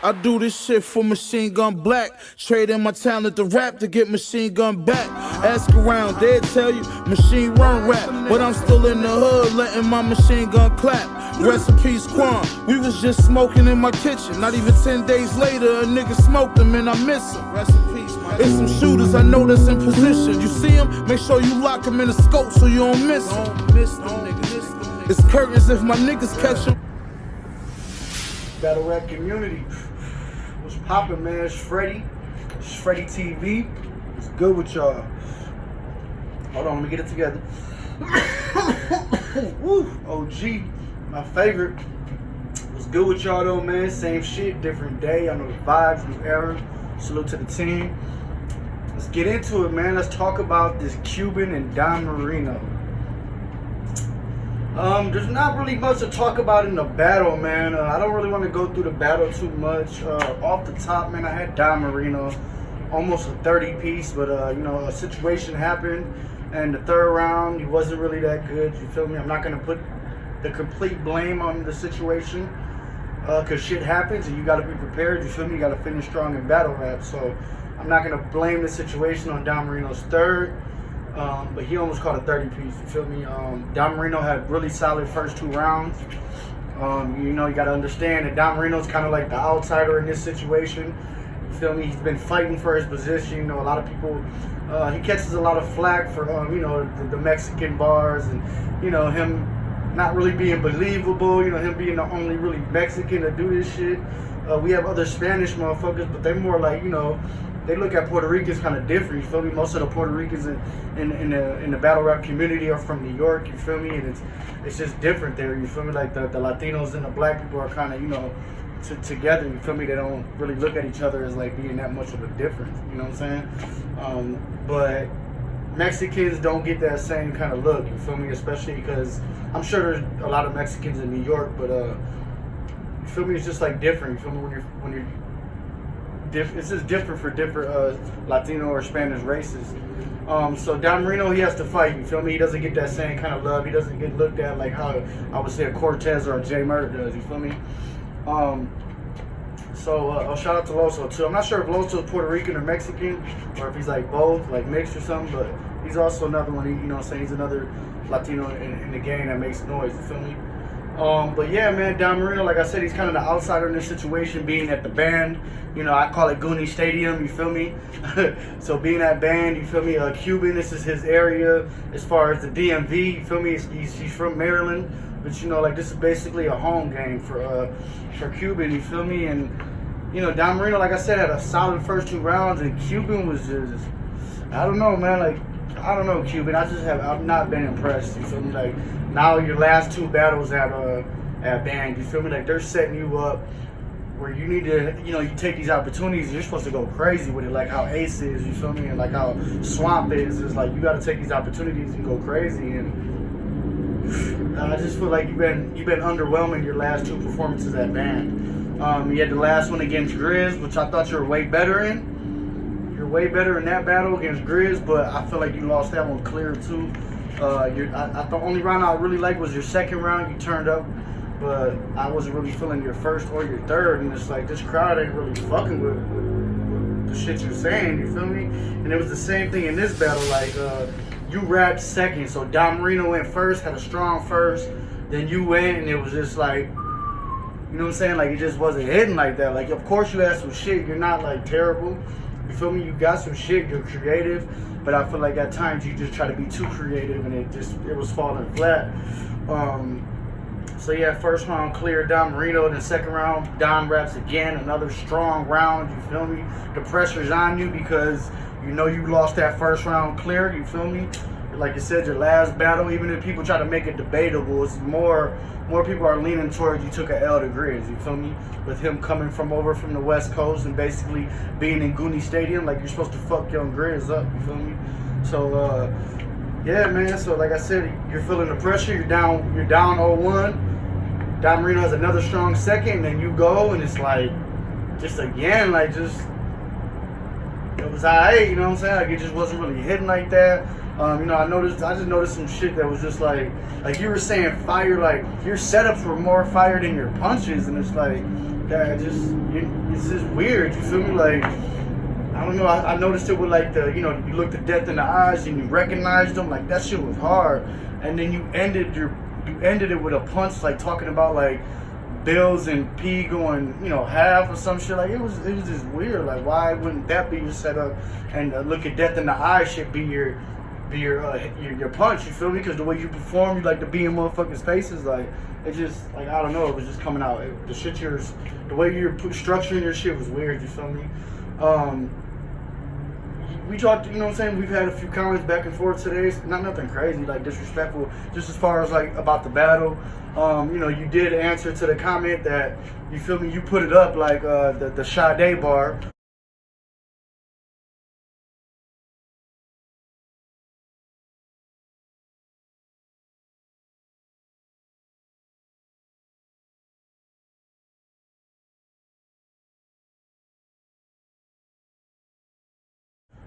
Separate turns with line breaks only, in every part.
I do this shit for Machine Gun Black. Trading my talent to rap to get Machine Gun back. Ask around, they'll tell you Machine run rap. But I'm still in the hood letting my machine gun clap. Rest in peace, Quan. We was just smoking in my kitchen. Not even 10 days later, a nigga smoked him and I miss him. Rest in peace, man. It's some shooters I know that's in position. You see him? Make sure you lock him in a scope so you don't miss him. Don't miss them niggas. It's curtains if my niggas catch him.
Battle rap community. What's poppin', man? It's Freddie. It's Freddie TV. It's good with y'all. Hold on, let me get it together. Woo, OG, my favorite. What's good with y'all though, man? Same shit, different day. I know the vibes, new era. Salute to the team. Let's get into it, man. Let's talk about this Cuban and Don Marino. There's not really much to talk about in the battle, man. I don't really want to go through the battle too much. Off the top, man, I had Don Marino, almost a 30 piece, but you know, a situation happened, and the third round, he wasn't really that good. You feel me? I'm not gonna put the complete blame on the situation, cause shit happens, and you gotta be prepared. You feel me? You gotta finish strong in battle rap. So I'm not gonna blame the situation on Don Marino's third. But he almost caught a 30 piece, you feel me? Don Marino had really solid first two rounds. You know, you gotta understand that Don Marino's kind of like the outsider in this situation. You feel me? He's been fighting for his position. You know, a lot of people, he catches a lot of flack for, you know, the Mexican bars and, you know, him not really being believable, you know, him being the only really Mexican to do this shit. We have other Spanish motherfuckers, but they're more like, you know, they look at Puerto Ricans kind of different, you feel me? Most of the Puerto Ricans in the battle rap community are from New York, you feel me? And it's just different there, you feel me? Like the Latinos and the black people are kind of, you know, together, you feel me? They don't really look at each other as like being that much of a difference, you know what I'm saying? But Mexicans don't get that same kind of look, you feel me? Especially because I'm sure there's a lot of Mexicans in New York, but you feel me? It's just like different, you feel me? When you're it's just different for different Latino or Spanish races. So Don Marino, he has to fight, you feel me? He doesn't get that same kind of love. He doesn't get looked at like how I would say a Cortez or a Jay Murder does, you feel me? So shout out to Loso too. I'm not sure if Loso is Puerto Rican or Mexican, or if he's like both, like mixed or something, but he's also another one, you know what I'm saying? He's another Latino in the game that makes noise, you feel me? But yeah, man, Don Marino, like I said, he's kind of the outsider in this situation, being at the band. You know, I call it Goonie Stadium, you feel me? So being at band, you feel me? Cuban, this is his area as far as the DMV, you feel me? He's from Maryland, but you know, like this is basically a home game for Cuban, you feel me? And you know, Don Marino, like I said, had a solid first two rounds, and Cuban was just, I don't know, man, like, I don't know, Cuban. I've not been impressed. You feel me? Like now your last two battles at band, you feel me? Like they're setting you up where you need to, you know, you take these opportunities. You're supposed to go crazy with it, like how Ace is. You feel me? And like how Swamp is. It's like you got to take these opportunities and go crazy. And I just feel like you've been underwhelming your last two performances at band. You had the last one against Grizz, which I thought you were way better in. Way better in that battle against Grizz, but I feel like you lost that one clear too. The only round I really liked was your second round. You turned up, but I wasn't really feeling your first or your third, and it's like this crowd ain't really fucking with the shit you're saying, you feel me? And it was the same thing in this battle, like you rapped second, so Don Marino went first, had a strong first, then you went, and it was just like, you know what I'm saying? Like it just wasn't hitting like that. Like of course you had some shit, you're not like terrible. You feel me? You got some shit, you're creative, but I feel like at times you just try to be too creative and it was falling flat. So yeah, first round clear, Don Marino. Then second round, Don raps again, another strong round, you feel me? The pressure's on you because you know you lost that first round clear, you feel me? Like you said, your last battle, even if people try to make it debatable, it's more people are leaning towards you took an L to Grizz, you feel me? With him coming from the West Coast and basically being in Goonie Stadium, like you're supposed to fuck young Grizz up, you feel me? So yeah, man, so like I said, you're feeling the pressure, you're down 0-1. Don Marino has another strong second, and then you go and it's like just again, like just it was alright, you know what I'm saying? Like it just wasn't really hitting like that. You know, I just noticed some shit that was just like you were saying fire, like your setups were more fire than your punches, and it's like, that it's just weird. You feel me? Like, I don't know. I noticed it with like you looked at death in the eyes and you recognized them. Like that shit was hard. And then you ended it with a punch, like talking about like Bills and P going, half or some shit. Like it was just weird. Like why wouldn't that be your setup? And look at death in the eye should be your punch. You feel me? Because the way you perform, you like to be in motherfuckers' faces. Like it just like I don't know. It was just coming out. The way you're structuring your shit was weird. You feel me? We talked, what I'm saying? We've had a few comments back and forth today. It's nothing crazy, like disrespectful. Just as far as like about the battle, you did answer to the comment that, you feel me? You put it up like the Sade bar.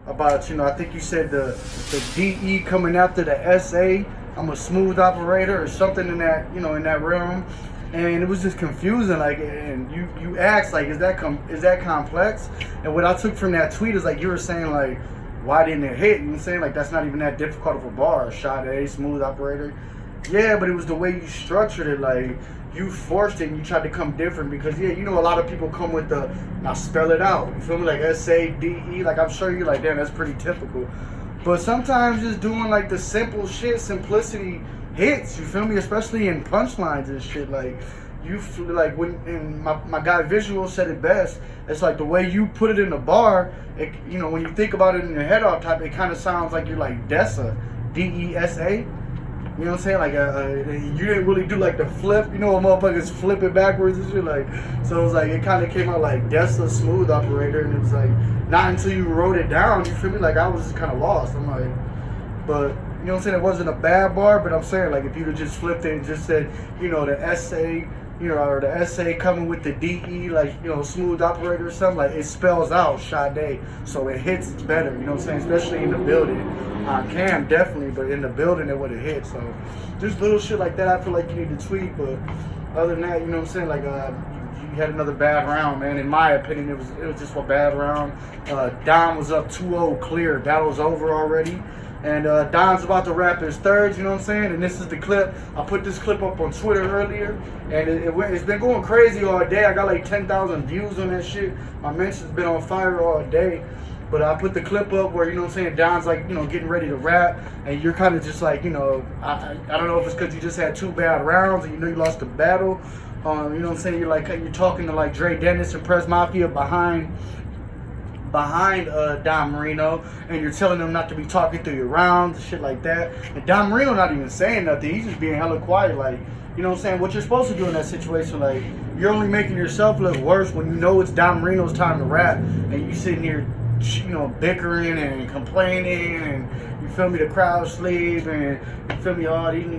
About, I think you said the DE coming after the SA. I'm a smooth operator or something in that, in that realm. And it was just confusing, like, and you asked, like, is that complex? And what I took from that tweet is, like, you were saying, like, why didn't it hit? You know what I'm saying? Like, that's not even that difficult of a bar. Sade, smooth operator. Yeah, but it was the way you structured it, like, you forced it and you tried to come different because, a lot of people come with now spell it out. You feel me? Like SADE, like I'm sure you're like, damn, that's pretty typical. But sometimes just doing like the simple shit, simplicity hits, you feel me? Especially in punchlines and shit. Like, you feel like and my guy Visual said it best. It's like the way you put it in the bar, when you think about it in your head off top, it kind of sounds like you're like Dessa, DESA. You know what I'm saying? Like, you didn't really do like the flip. Motherfuckers flip it backwards and shit. Like, so it was like, it kind of came out like Dessa smooth operator. And it was like, not until you wrote it down, you feel me? Like, I was just kind of lost. I'm like, but, you know what I'm saying? It wasn't a bad bar, but I'm saying, like, if you'd have just flipped it and just said, the SA, or the SA coming with the DE, like, smooth operator or something, like, it spells out Sade. So it hits better, you know what I'm saying? Especially in the building. On cam, definitely, but in the building it would have hit. So just little shit like that, I feel like you need to tweet. But other than that, you know what I'm saying? Like, you had another bad round, man. In my opinion, it was just a bad round. Dom was up 2-0 clear. Battle's over already. And Don's about to wrap his thirds, you know what I'm saying? And this is the clip. I put this clip up on Twitter earlier, and it's been going crazy all day. I got like 10,000 views on that shit. My mention's been on fire all day. But I put the clip up where, you know what I'm saying, Don's like, getting ready to rap, and you're kind of just like, I don't know if it's because you just had 2 bad rounds and you lost the battle. You know what I'm saying? You're talking to like Dre Dennis and Press Mafia behind Don Marino, and you're telling them not to be talking through your rounds and shit like that. And Don Marino not even saying nothing. He's just being hella quiet, like, you know what I'm saying? What you're supposed to do in that situation, like, you're only making yourself look worse when you know it's Don Marino's time to rap, and you sitting here, bickering and complaining, and you feel me, the crowd sleep, and you feel me,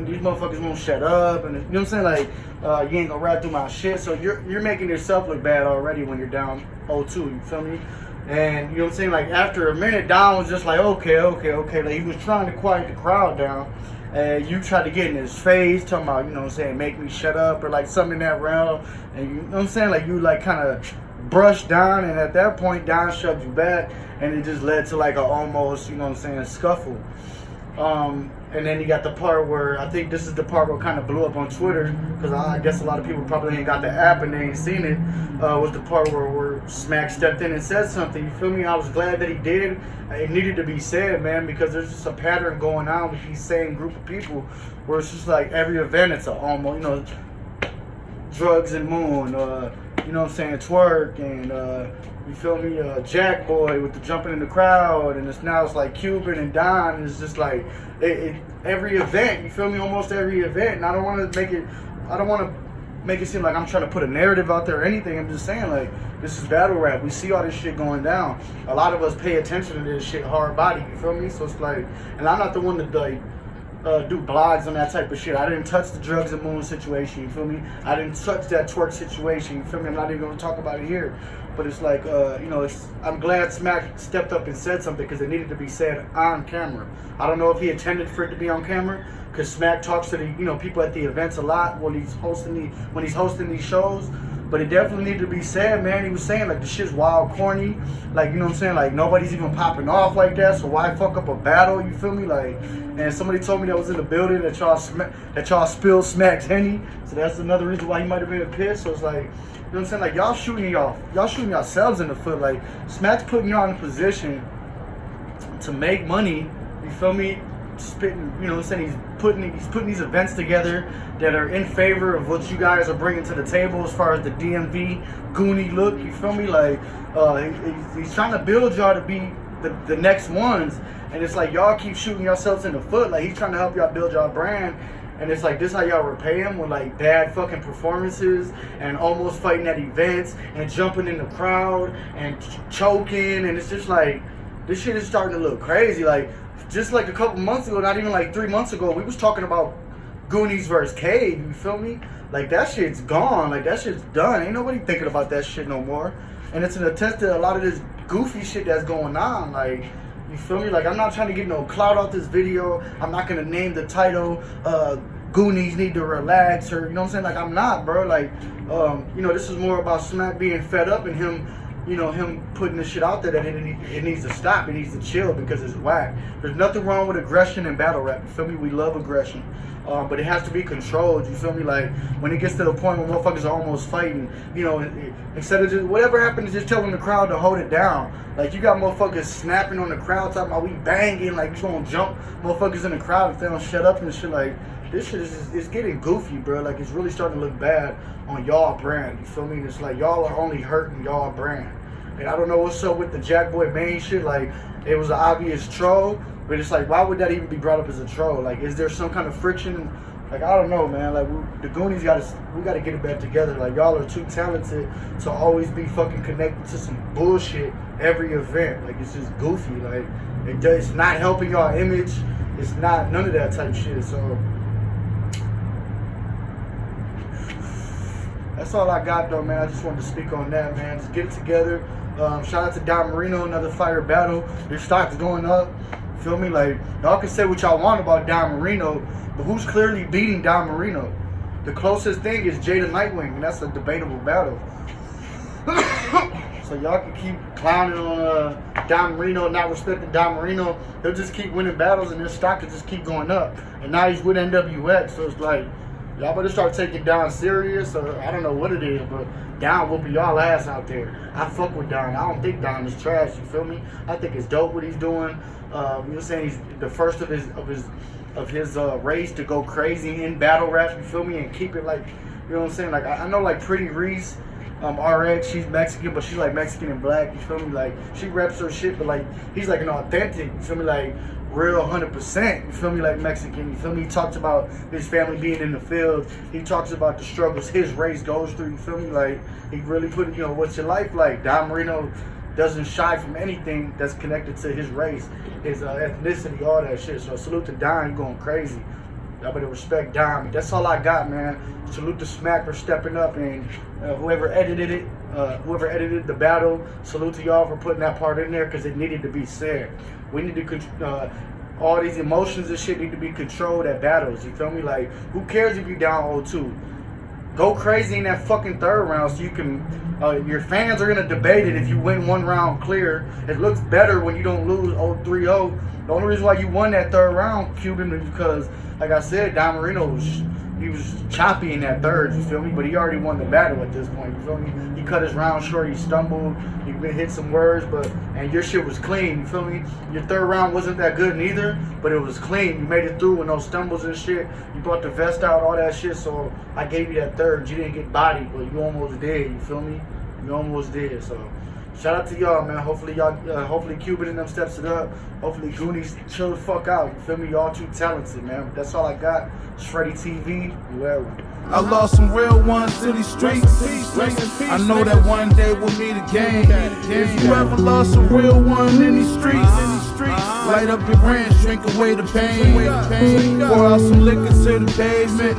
these motherfuckers won't shut up, and you know what I'm saying, like, you ain't gonna rap through my shit, so you're making yourself look bad already when you're down 0-2, you feel me? And you know what I'm saying, like, after a minute, Don was just like, okay, like, he was trying to quiet the crowd down, and you tried to get in his face, talking about, you know what I'm saying, make me shut up, or like something in that realm, and you know what I'm saying, like, you like kind of brushed Don, and at that point Don shoved you back, and it just led to like a almost, you know what I'm saying, scuffle. And then you got the part where, I think this is the part where it kind of blew up on Twitter, because I guess a lot of people probably ain't got the app and they ain't seen it, was the part where Smack stepped in and said something, you feel me? I was glad that he did. It needed to be said, man, because there's just a pattern going on with these same group of people, where it's just like every event it's almost, Drugs and Moon, you know what I'm saying, Twerk, and you feel me, Jack Boy with the jumping in the crowd, and it's like Cuban and Don. It's just like every event, you feel me, almost every event. And I don't want to make it seem like I'm trying to put a narrative out there or anything. I'm just saying, like, this is battle rap. We see all this shit going down. A lot of us pay attention to this shit hard body, you feel me? So it's like, and I'm not the one to like do blogs on that type of shit. I didn't touch the Drugs and Moon situation, you feel me? I didn't touch that Twerk situation, you feel me? I'm not even going to talk about it here. But it's like, I'm glad Smack stepped up and said something, because it needed to be said on camera. I don't know if he intended for it to be on camera, because Smack talks to the people at the events a lot when he's hosting these shows. but it definitely needed to be said, man. He was saying like the shit's wild corny, like, you know what I'm saying, like nobody's even popping off like that, so why fuck up a battle, you feel me? Like, and somebody told me that was in the building that y'all spilled Smack's Henny, so that's another reason why he might have been pissed. So it's like, you know what I'm saying, like y'all shooting yourselves in the foot. Like Smack's putting y'all in a position to make money, you feel me? Spitting, you know what I'm saying, he's putting these events together that are in favor of what you guys are bringing to the table as far as the DMV Goonie look, you feel me? Like he's trying to build y'all to be the next ones, and it's like y'all keep shooting yourselves in the foot. Like he's trying to help y'all build y'all brand, and it's like this how y'all repay him, with like bad fucking performances and almost fighting at events and jumping in the crowd and choking, and it's just like this shit is starting to look crazy. Like just like a couple months ago, not even like 3 months ago, we was talking about Goonies versus Cave, you feel me? Like that shit's gone, like that shit's done. Ain't nobody thinking about that shit no more. And it's an attest to a lot of this goofy shit that's going on, like, you feel me? Like I'm not trying to get no clout out this video. I'm not gonna name the title, Goonies Need to Relax, or you know what I'm saying? Like I'm not, bro. Like, you know, this is more about Smack being fed up and him, you know, him putting this shit out there that it needs to stop. It needs to chill because it's whack. There's nothing wrong with aggression in battle rap. You feel me? We love aggression. But it has to be controlled. You feel me? Like when it gets to the point where motherfuckers are almost fighting, you know, instead of just whatever happens, just telling the crowd to hold it down. Like you got motherfuckers snapping on the crowd, talking about we banging, like you gonna jump motherfuckers in the crowd if they don't shut up and shit. Like this shit is getting goofy, bro. Like it's really starting to look bad on y'all brand. You feel me? And it's like y'all are only hurting y'all brand. And I don't know what's up with the Jackboy Bane shit. Like it was an obvious troll, but it's like, why would that even be brought up as a troll? Like, is there some kind of friction? Like, I don't know, man. Like, the Goonies we gotta get it back together. Like, y'all are too talented to always be fucking connected to some bullshit every event. Like, it's just goofy. Like, it's not helping y'all image. It's not none of that type shit. So that's all I got, though, man. I just wanted to speak on that, man. Just get it together. Shout out to Don Marino, another fire battle. Your stock's going up. Feel me? Like, y'all can say what y'all want about Don Marino, but who's clearly beating Don Marino? The closest thing is Jada Nightwing, and that's a debatable battle. So y'all can keep clowning on Don Marino, not respecting Don Marino. He'll just keep winning battles, and his stock will just keep going up. And now he's with NWX, so it's like, y'all better start taking Don serious, or I don't know what it is, but Don whooping y'all ass out there. I fuck with Don. I don't think Don is trash, you feel me? I think it's dope what he's doing. You know what I'm saying? He's the first of his race to go crazy in battle rap, you feel me? And keep it like, you know what I'm saying? Like I know like Pretty Reese, RX, she's Mexican, but she's like Mexican and black, you feel me? Like she reps her shit, but like he's like an authentic, you feel me? Like real 100%, you feel me? Like Mexican, you feel me? He talks about his family being in the field. He talks about the struggles his race goes through, you feel me? Like he really put it, you know, what's your life like? Don Marino doesn't shy from anything that's connected to his race, his ethnicity, all that shit. So salute to Don, you going crazy. Y'all better respect Don. That's all I got, man. Salute to Smack for stepping up, and whoever edited the battle, salute to y'all for putting that part in there because it needed to be said. We need to all these emotions and shit need to be controlled at battles. You feel me? Like, who cares if you down 0-2? Go crazy in that fucking third round so you can. Your fans are gonna debate it if you win one round clear. It looks better when you don't lose 0-3-0. The only reason why you won that third round, Cuban, is because, like I said, Don Marino was choppy in that third, you feel me? But he already won the battle at this point, you feel me? He cut his round short, he stumbled, he hit some words, and your shit was clean, you feel me? Your third round wasn't that good neither, but it was clean. You made it through with no stumbles and shit. You brought the vest out, all that shit, so I gave you that third. You didn't get bodied, but you almost did, you feel me? You almost did, so shout out to y'all, man. Hopefully y'all, hopefully Cuban and them steps it up. Hopefully Goonies chill the fuck out. You feel me? Y'all too talented, man. But that's all I got. It's Freddy TV. Whoever.
I lost some real ones to these streets. I know that one day we'll meet again. If you ever lost a real one in these streets, light up your branch, drink away the pain. Pour out some liquor to the pavement.